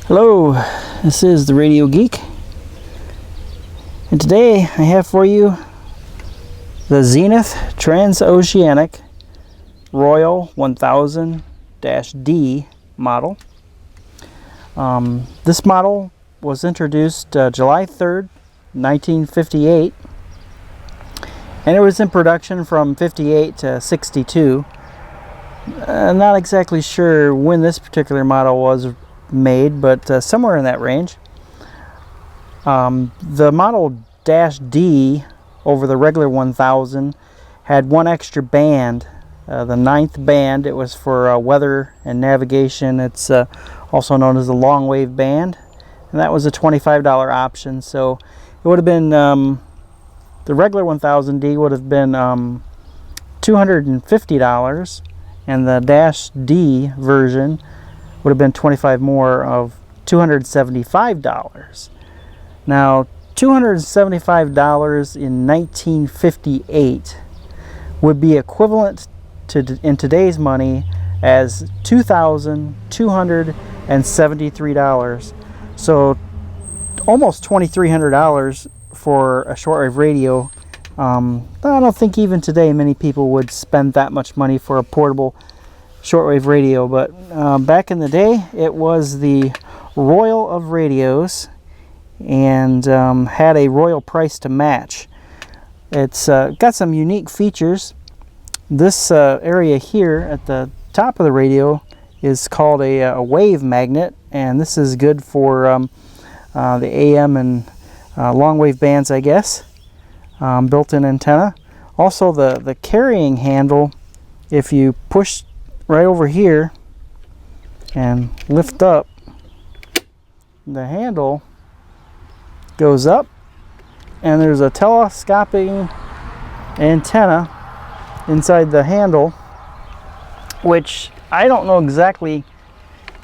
Hello, this is the Radio Geek, and today I have for you the Zenith Transoceanic Royal 1000-D model. This model was introduced July 3rd, 1958, and it was in production from 58 to 62. Not exactly sure when this particular model was made, but somewhere in that range. The Model -D over the regular 1000 had one extra band, the 9th band. It was for weather and navigation. It's also known as the long wave band, and that was a $25 option. So it would have been the regular 1000D would have been $250, and the -D version would have been 25 more of $275. Now, $275 in 1958 would be equivalent to, in today's money, as $2,273. So almost $2,300 for a shortwave radio. I don't think even today many people would spend that much money for a portable shortwave radio, but back in the day it was the royal of radios, and had a royal price to match. It's got some unique features. This area here at the top of the radio is called a wave magnet, and this is good for the AM and long wave bands, I guess. Built-in antenna. Also the carrying handle, if you push right over here and lift up, the handle goes up, and there's a telescoping antenna inside the handle, which I don't know exactly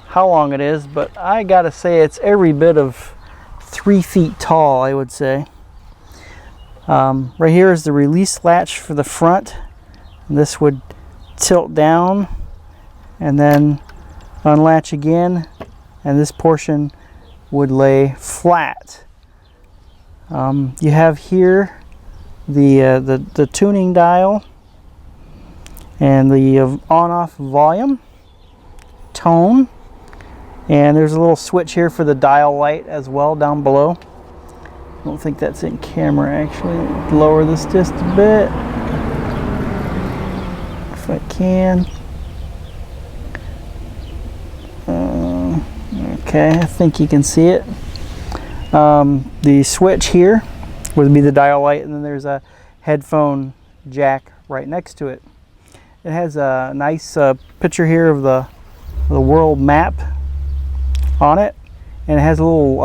how long it is, but I gotta say it's every bit of 3 feet tall, I would say. Right here is the release latch for the front, and this would tilt down and then unlatch again, and this portion would lay flat. You have here the tuning dial and the on-off volume, tone, and there's a little switch here for the dial light as well down below. I don't think that's in camera actually. Lower this just a bit if I can. Okay, I think you can see it. The switch here would be the dial light, and then there's a headphone jack right next to it. It has a nice picture here of the world map on it, and it has a little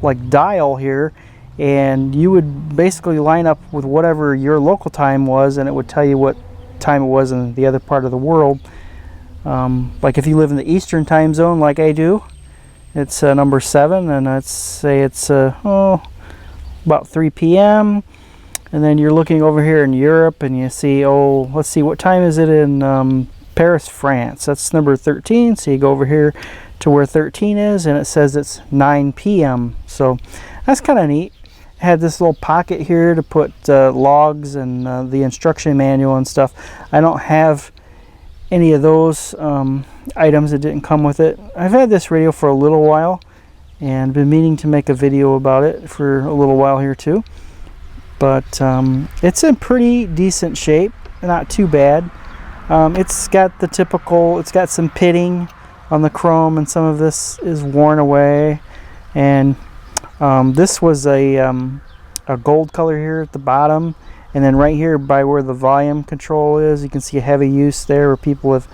like dial here, and you would basically line up with whatever your local time was, and it would tell you what time it was in the other part of the world. Like if you live in the Eastern time zone like I do, it's number 7, and let's say it's about 3 p.m. and then you're looking over here in Europe and you see, oh, let's see, what time is it in Paris, France? That's number 13. So you go over here to where 13 is, and it says it's 9 p.m. So that's kind of neat. It had this little pocket here to put logs and the instruction manual and stuff. I don't have any of those items that didn't come with it. I've had this radio for a little while and been meaning to make a video about it for a little while here too, but it's in pretty decent shape, not too bad. It's got the typical, it's got some pitting on the chrome, and some of this is worn away, and this was a gold color here at the bottom. And then right here by where the volume control is, you can see a heavy use there where people have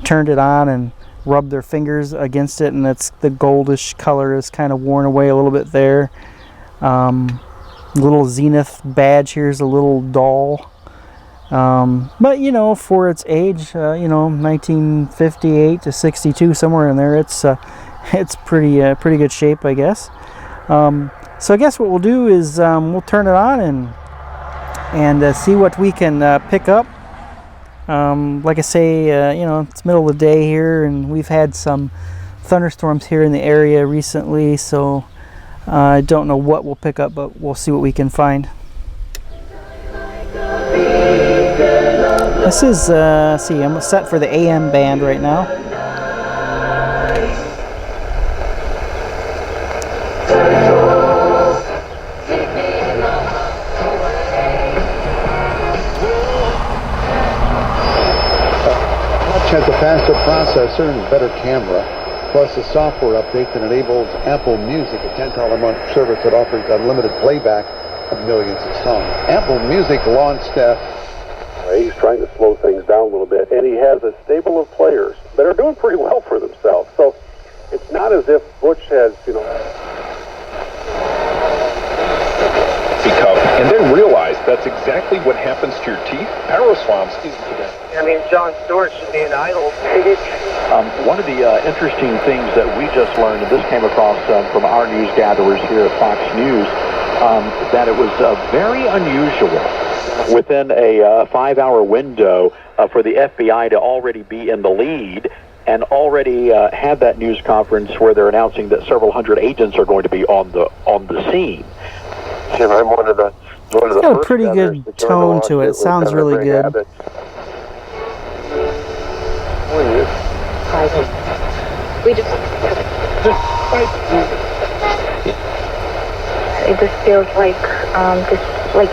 turned it on and rubbed their fingers against it, and it's the goldish color is kind of worn away a little bit there. Little Zenith badge here is a little dull. But you know, for its age, you know, 1958 to 62, somewhere in there, it's pretty good shape, I guess. So I guess what we'll do is we'll turn it on and see what we can pick up. Like I say, you know, it's middle of the day here, and we've had some thunderstorms here in the area recently, so I don't know what we'll pick up, but we'll see what we can find. This is, see, I'm set for the AM band right now. Has a faster processor and better camera, plus a software update that enables Apple Music, a $10 a month service that offers unlimited playback of millions of songs. Apple Music launched he's trying to slow things down a little bit, and he has a stable of players that are doing pretty well for themselves. So it's not as if Butch has, and then realize that's exactly what happens to your teeth. Paraswamps is I mean, Jon Stewart should be an idol. One of the interesting things that we just learned, and this came across from our news gatherers here at Fox News, that it was very unusual within a 5-hour window for the FBI to already be in the lead and already have that news conference where they're announcing that several hundred agents are going to be on the scene. Jim, I'm one of the It's got a pretty good tone to it. It sounds really good. We just it just feels like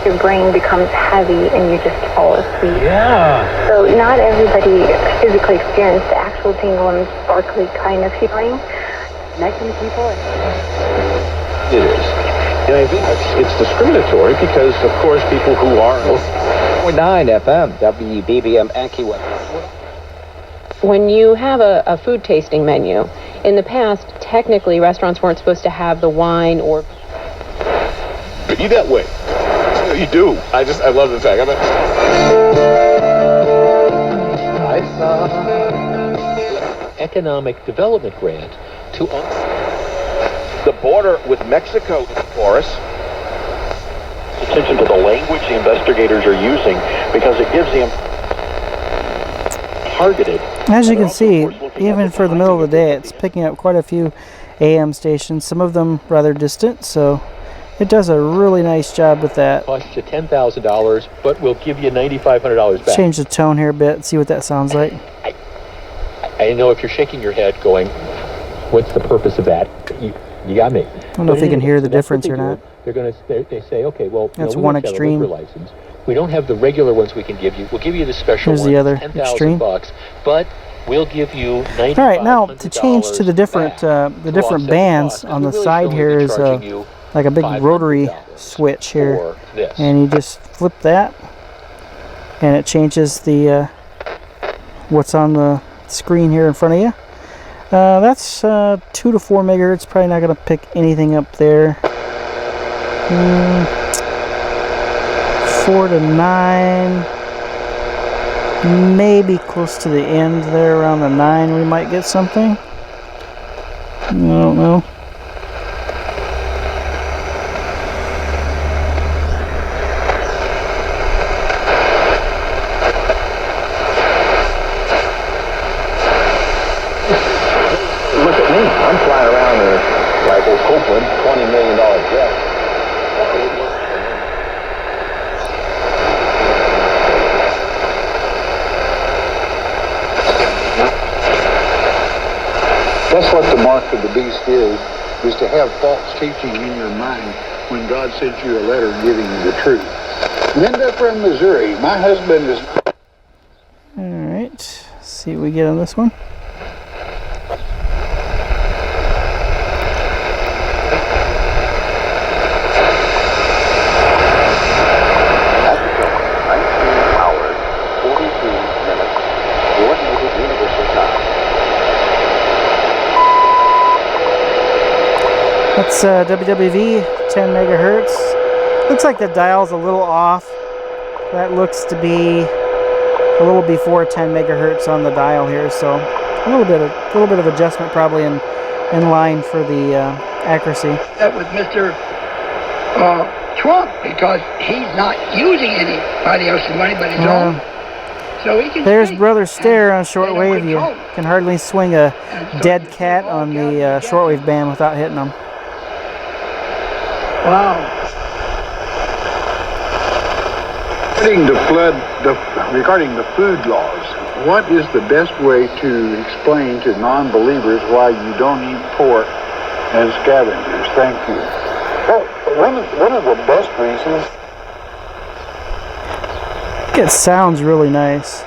your brain becomes heavy and you just fall asleep. Yeah. So not everybody physically experienced the actual tingle and sparkly kind of feeling. Connecting people. It is. And I think it's discriminatory because, of course, people who are 9 FM, WBBM AccuWeather. When you have a food tasting menu, in the past, technically, restaurants weren't supposed to have the wine or... be that way. You do. I love the fact. I saw economic development grant to the border with Mexico for us. Attention to the language the investigators are using because it gives them targeted. As you can see, even for the middle of the day, it's picking up quite a few AM stations, some of them rather distant, so it does a really nice job with that. Costs you $10,000, but we'll give you $9,500 back. Change the tone here a bit, see what that sounds like. I know if you're shaking your head going, what's the purpose of that? You got me. I don't know if you can hear the difference or not. They say, okay, well, that's one extreme. License. We don't have the regular ones we can give you. We'll give you the special Here's one. the other extreme. $10,000, but we'll give you $9,500. All right, now to change to the different bands on the side here is like a big rotary switch here, and you just flip that, and it changes the what's on the screen here in front of you. That's 2 to 4 megahertz. Probably not going to pick anything up there. 4 to 9, maybe close to the end there, around the 9 we might get something. I don't know. Look at me. I'm flying around like old Copeland, $20 million jet. That's what the mark of the beast is to have false teaching in your mind when God sends you a letter giving you the truth. Linda from Missouri, my husband is... All right, see what we get on this one. That's WWV, 10 megahertz. Looks like the dial's a little off. That looks to be a little before 10 megahertz on the dial here, so a little bit of adjustment probably in line for the accuracy. That was Mr. Trump, because he's not using anybody else's money but his own. So he can There's speak. Brother Stare on And shortwave. they You don't can hardly swing a dead cat on the shortwave band without hitting them. Wow. Regarding the food laws, what is the best way to explain to non-believers why you don't eat pork as scavengers? Thank you. Well, one of the best reasons. It sounds really nice.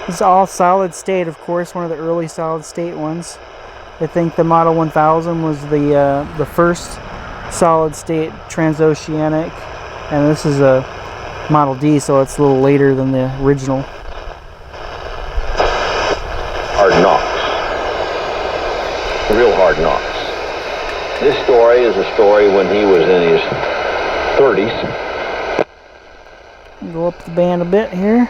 It's all solid state, of course, one of the early solid state ones. I think the Model 1000 was the first solid state transoceanic, and this is a Model D, so it's a little later than the original. Hard knocks. Real hard knocks. This story is a story when he was in his 30s. Go up the band a bit here.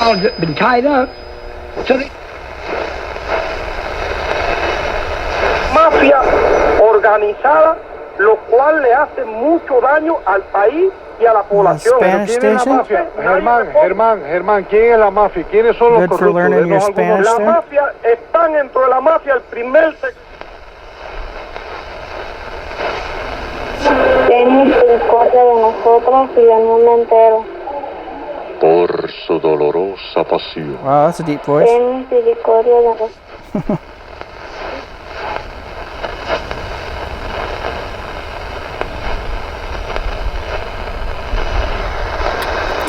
All been tied up. So they Mafia organizada, lo cual le hace mucho daño al país y a la población. Spanish station. Germán, ¿quién es la mafia? ¿Quiénes son los Good for learning your Spanish La there. mafia, están dentro de la mafia el primer sector. Ten misericordia de nosotros y del mundo entero. Por su dolorosa pasión. Wow, that's a deep voice. Ten misericordia de nosotros.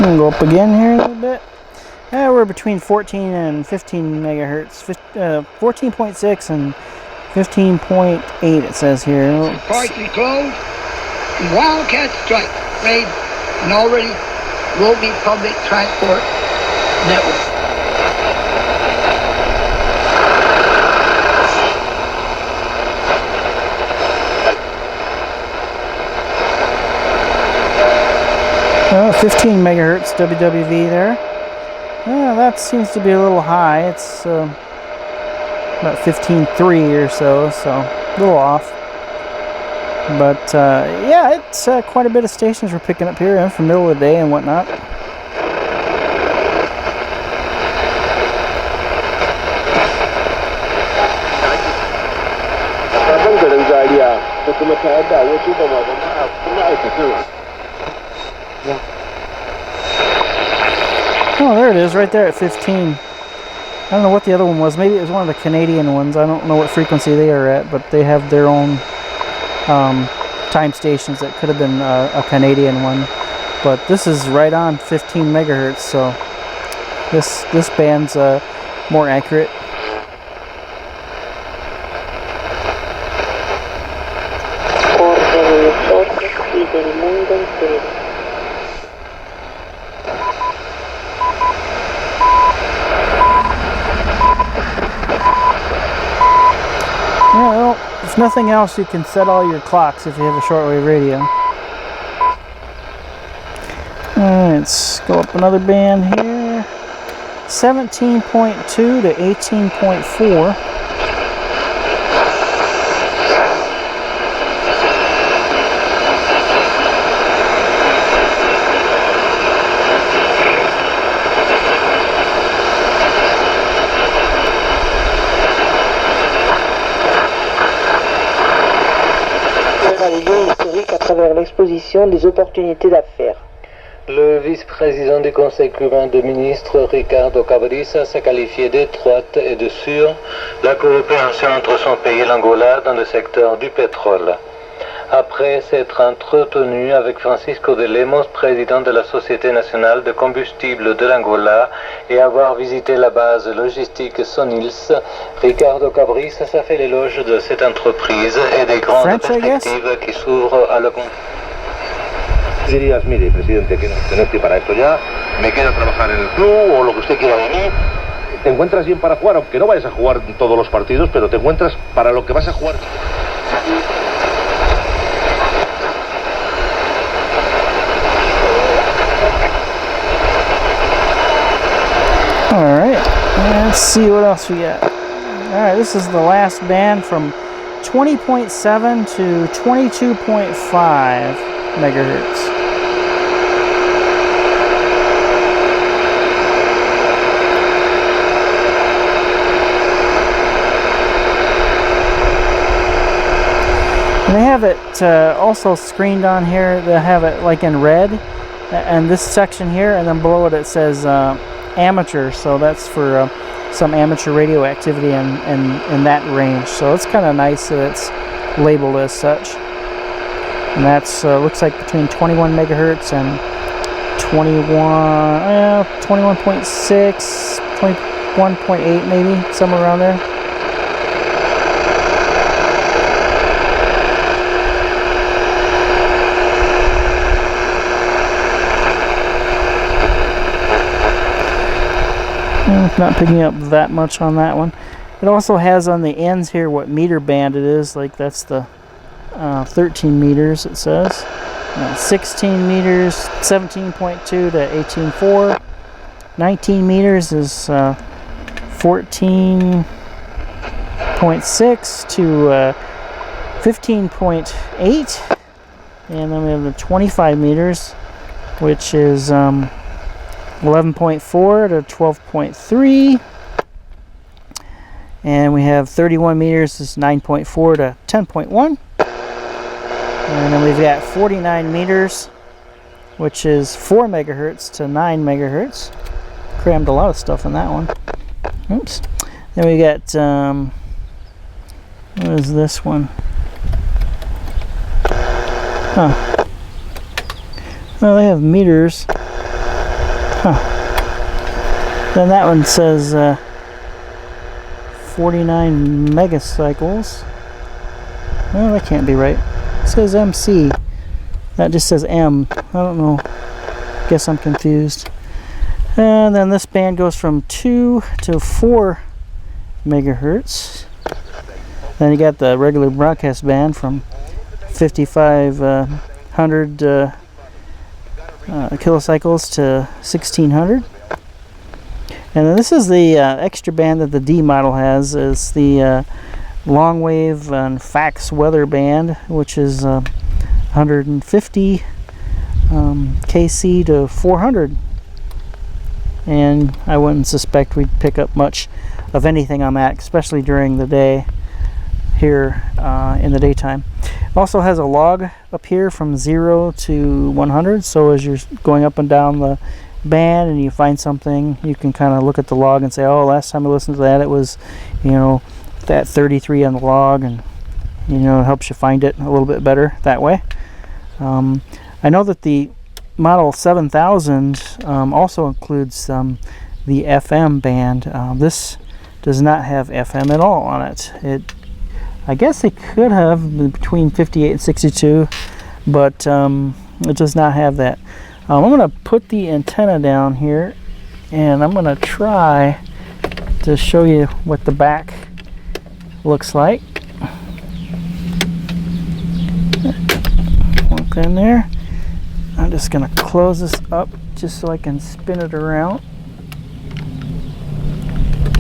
I'm gonna go up again here a little bit. We're between 14 and 15 megahertz. 14.6 and 15.8 it says here. partially closed. Wildcat strike made an already Roby public transport network. Oh, 15 megahertz WWV there. Yeah, that seems to be a little high. It's about 15.3 or so, so a little off. But yeah, it's quite a bit of stations we're picking up here for middle of the day and whatnot. Oh, there it is, right there at 15. I don't know what the other one was. Maybe it was one of the Canadian ones. I don't know what frequency they are at, but they have their own time stations that could have been a Canadian one. But this is right on 15 megahertz, so this band's more accurate. Yeah, well, if nothing else, you can set all your clocks if you have a shortwave radio. Let's go up another band here. 17.2 to 18.4. Historique à travers l'exposition des opportunités d'affaires. Le vice-président du Conseil cubain de ministres, Ricardo Cabrizas, a qualifié d'étroite et de sûre la coopération entre son pays et l'Angola dans le secteur du pétrole. Après s'être entretenu avec Francisco de Lemos, président de la Société nationale de combustible de l'Angola, et avoir visité la base logistique Sonils, Ricardo Cabrizas a fait l'éloge de cette entreprise et des grandes perspectives qui s'ouvrent à la Dirías, mire, presidente, que no estoy para esto ya, me quedo a trabajar en el club o lo que usted quiera de mí. Te encuentras bien para jugar, aunque no vayas a jugar todos los partidos, pero te encuentras para lo que vas a jugar. Alright, let's see what else we got. Alright, this is the last band from 20.7 to 22.5 megahertz. And they have it also screened on here. They have it like in red, and this section here, and then below it says amateur. So that's for some amateur radio activity in that range. So it's kind of nice that it's labeled as such. And that's looks like between 21 megahertz and 21.6, 21.8 maybe, somewhere around there. Not picking up that much on that one. It also has on the ends here what meter band it is. Like that's the 13 meters it says. 16 meters, 17.2 to 18.4. 19 meters is 14.6 to 15.8. And then we have the 25 meters, which is 11.4 to 12.3, and we have 31 meters is 9.4 to 10.1, and then we've got 49 meters, which is 4 megahertz to 9 megahertz. Crammed a lot of stuff in that one. Oops. Then we got what is this one? Huh. Well, they have meters. Huh. Then that one says 49 megacycles. Well, that can't be right. It says MC. That just says M. I don't know. Guess I'm confused. And then this band goes from 2 to 4 megahertz. Then you got the regular broadcast band from 5,500 kilocycles to 1600. And then this is the extra band that the D model has. Is the long wave and fax weather band, which is 150 kc to 400. And I wouldn't suspect we'd pick up much of anything on that, especially during the day here in the daytime. Also has a log up here from 0 to 100, so as you're going up and down the band and you find something, you can kind of look at the log and say, oh, last time I listened to that it was, you know, that 33 on the log, and you know, it helps you find it a little bit better that way. I know that the Model 7000 also includes the FM band. This does not have FM at all on it. I guess it could have between 58 and 62, but it does not have that. I'm going to put the antenna down here, and I'm going to try to show you what the back looks like. Look in there. I'm just going to close this up just so I can spin it around.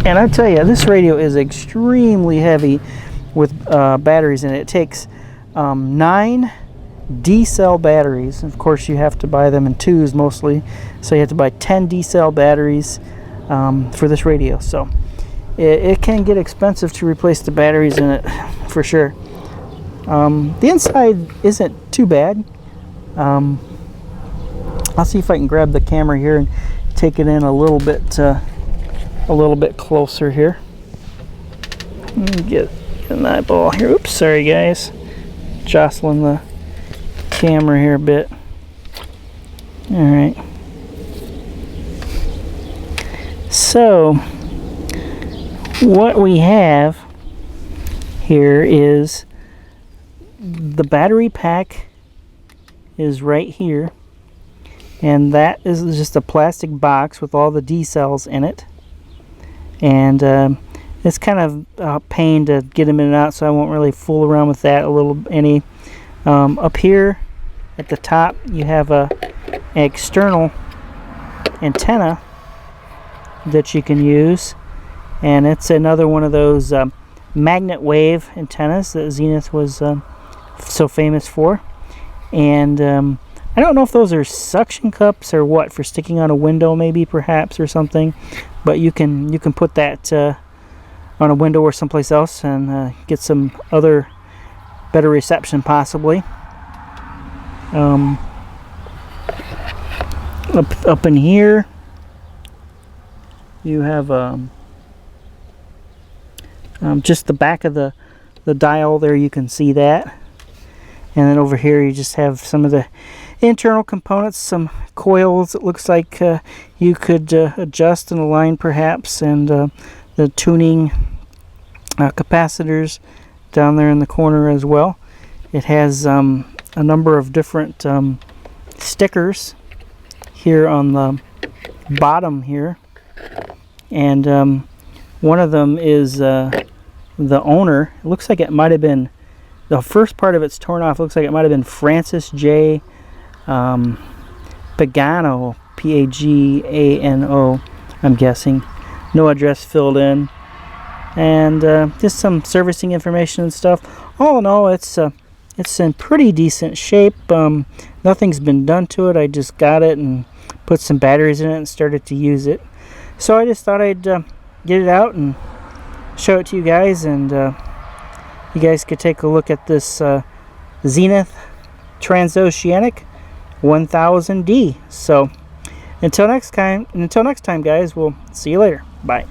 And I tell you, this radio is extremely heavy with batteries in it. It takes 9 D-cell batteries. Of course, you have to buy them in 2s mostly, so you have to buy 10 D-cell batteries for this radio. So it can get expensive to replace the batteries in it, for sure. The inside isn't too bad. I'll see if I can grab the camera here and take it in a little bit closer here. Get an eyeball here. Oops, sorry guys. Jostling the camera here a bit. Alright. So, what we have here is the battery pack is right here, and that is just a plastic box with all the D cells in it, and it's kind of a pain to get them in and out, so I won't really fool around with that any. Up here at the top you have an external antenna that you can use, and it's another one of those magnet wave antennas that Zenith was so famous for. And I don't know if those are suction cups or what, for sticking on a window maybe, perhaps, or something, but you can put that on a window or someplace else and get some other better reception possibly. Up in here you have just the back of the dial there, you can see that. And then over here you just have some of the internal components, some coils it looks like you could adjust and align perhaps, and the tuning capacitors down there in the corner as well. It has a number of different stickers here on the bottom here, and one of them is the owner. It looks like it might have been, the first part of it's torn off. It looks like it might have been Francis J. Pagano, P-A-G-A-N-O, I'm guessing. No address filled in, and just some servicing information and stuff. All in all, it's in pretty decent shape. Nothing's been done to it. I just got it and put some batteries in it and started to use it. So I just thought I'd get it out and show it to you guys, and you guys could take a look at this Zenith Transoceanic 1000D. So until next time guys, we'll see you later. Bye.